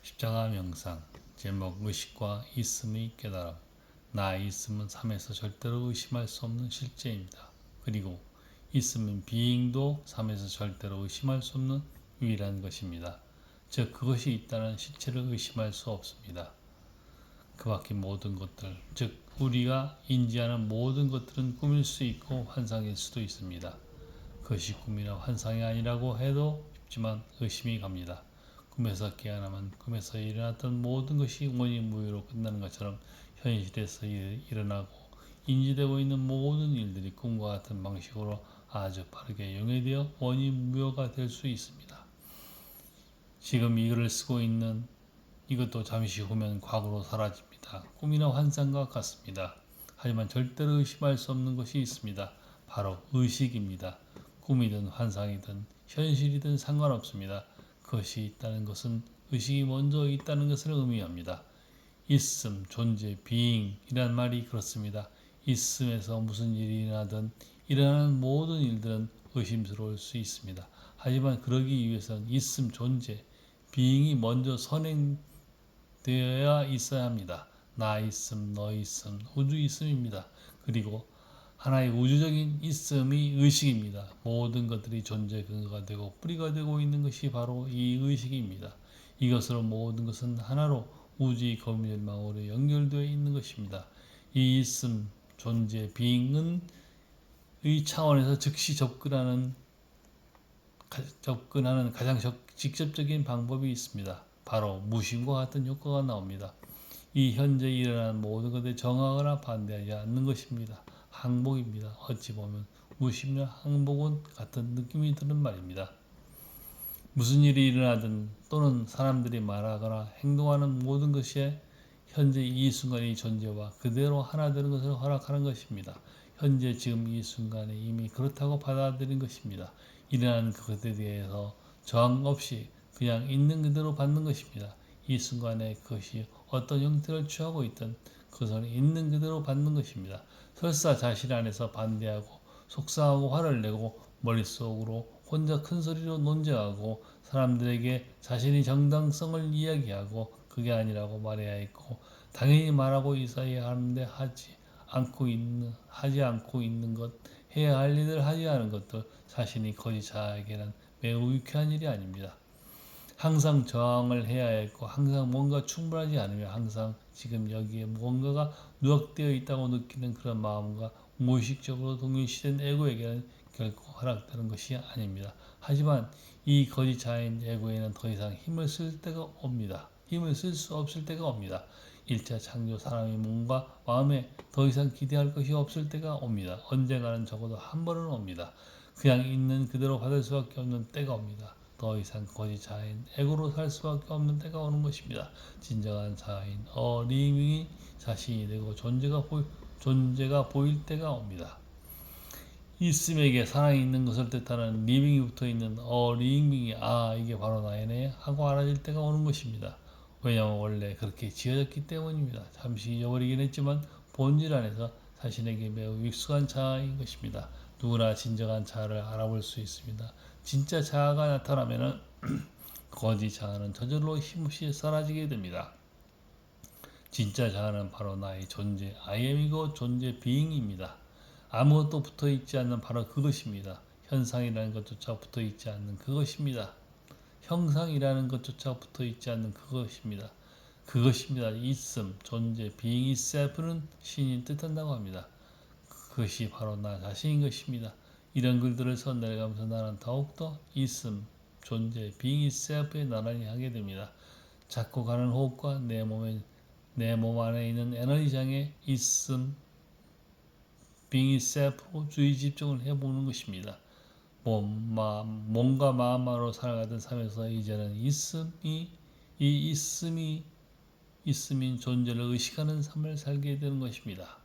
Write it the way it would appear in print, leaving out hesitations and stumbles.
십자가 명상 제목 의식과 있음의 깨달음. 나 있음은 삶에서 절대로 의심할 수 없는 실제입니다. 그리고 있음은 비잉도 삶에서 절대로 의심할 수 없는 유일한 것입니다. 즉 그것이 있다는 실체를 의심할 수 없습니다. 그 밖의 모든 것들, 즉 우리가 인지하는 모든 것들은 꿈일 수 있고 환상일 수도 있습니다. 그것이 꿈이나 환상이 아니라고 해도 쉽지만 의심이 갑니다. 꿈에서 깨어나면 꿈에서 일어났던 모든 것이 원인 무효로 끝나는 것처럼 현실에서 일어나고 인지되고 있는 모든 일들이 꿈과 같은 방식으로 아주 빠르게 용해되어 원인 무효가 될 수 있습니다. 지금 이글을 쓰고 있는 이것도 잠시 후면 과거로 사라집니다. 꿈이나 환상과 같습니다. 하지만 절대로 의심할 수 없는 것이 있습니다. 바로 의식입니다. 꿈이든 환상이든 현실이든 상관없습니다. 그것이 있다는 것은 의식이 먼저 있다는 것을 의미합니다. 있음, 존재, being이란 말이 그렇습니다. 있음에서 무슨 일이 일어나든 일어나는 모든 일들은 의심스러울 수 있습니다. 하지만 그러기 위해서는 있음, 존재, being이 먼저 선행되어야 있어야 합니다. 나 있음, 너 있음, 우주 있음입니다. 그리고 하나의 우주적인 있음이 의식입니다. 모든 것들이 존재 근거가 되고 뿌리가 되고 있는 것이 바로 이 의식입니다. 이것으로 모든 것은 하나로 우주의 거물망으로 연결되어 있는 것입니다. 이 있음, 존재, 빙은 의 차원에서 즉시 접근하는 가장 직접적인 방법이 있습니다. 바로 무심과 같은 효과가 나옵니다. 이 현재 일어나는 모든 것에 정하거나 반대하지 않는 것입니다. 항복입니다. 어찌 보면 무심과 항복은 같은 느낌이 드는 말입니다. 무슨 일이 일어나든 또는 사람들이 말하거나 행동하는 모든 것이 현재 이 순간의 존재와 그대로 하나 되는 것을 허락하는 것입니다. 현재 지금 이 순간에 이미 그렇다고 받아들인 것입니다. 일어나는 그것에 대해서 저항 없이 그냥 있는 그대로 받는 것입니다. 이 순간에 그것이 어떤 형태를 취하고 있든 그것을 있는 그대로 받는 것입니다. 설사 자신 안에서 반대하고 속상하고 화를 내고 머릿속으로 혼자 큰 소리로 논쟁하고 사람들에게 자신의 정당성을 이야기하고 그게 아니라고 말해야 했고 당연히 말하고 있어야 하는데 하지 않고 있는 것, 해야 할 일을 하지 않은 것들 자신이 거짓 자아에게는 매우 유쾌한 일이 아닙니다. 항상 저항을 해야 했고 항상 뭔가 충분하지 않으며 항상 지금 여기에 무언가가 누락되어 있다고 느끼는 그런 마음과 무의식적으로 동일시된 에고에게는 결코 허락되는 것이 아닙니다. 하지만 이 거짓 자아인 에고에는 더 이상 힘을 쓸 때가 옵니다. 힘을 쓸 수 없을 때가 옵니다. 일차 창조 사람의 몸과 마음에 더 이상 기대할 것이 없을 때가 옵니다. 언젠가는 적어도 한 번은 옵니다. 그냥 있는 그대로 받을 수밖에 없는 때가 옵니다. 더 이상 거짓 자아인 에고로 살 수밖에 없는 때가 오는 것입니다. 진정한 자아인 리빙이 자신이 되고 존재가 보일 때가 옵니다. 있음에게 사랑이 있는 것을 뜻하는 리빙이 붙어있는 리빙이 이게 바로 나이네 하고 알아질 때가 오는 것입니다. 왜냐하면 원래 그렇게 지어졌기 때문입니다. 잠시 잊어버리긴 했지만 본질 안에서 자신에게 매우 익숙한 자아인 것입니다. 누구나 진정한 자아를 알아볼 수 있습니다. 진짜 자아가 나타나면 거짓 자아는 저절로 힘없이 사라지게 됩니다. 진짜 자아는 바로 나의 존재 I am이고 존재 being입니다. 아무것도 붙어있지 않는 바로 그것입니다. 현상이라는 것조차 붙어있지 않는 그것입니다. 형상이라는 것조차 붙어있지 않는 그것입니다. 그것입니다. 있음, 존재, being itself는 신이 뜻한다고 합니다. 그것이 바로 나 자신인 것입니다. 이런 글들을 써내려가면서 나는 더욱더 있음, 존재, being itself에 나란히 하게 됩니다. 자꾸 가는 호흡과 내 몸 안에 있는 에너지장에 있음, being itself로 주의 집중을 해보는 것입니다. 몸과 마음으로 살아가던 삶에서 이제는 있음인 존재를 의식하는 삶을 살게 되는 것입니다.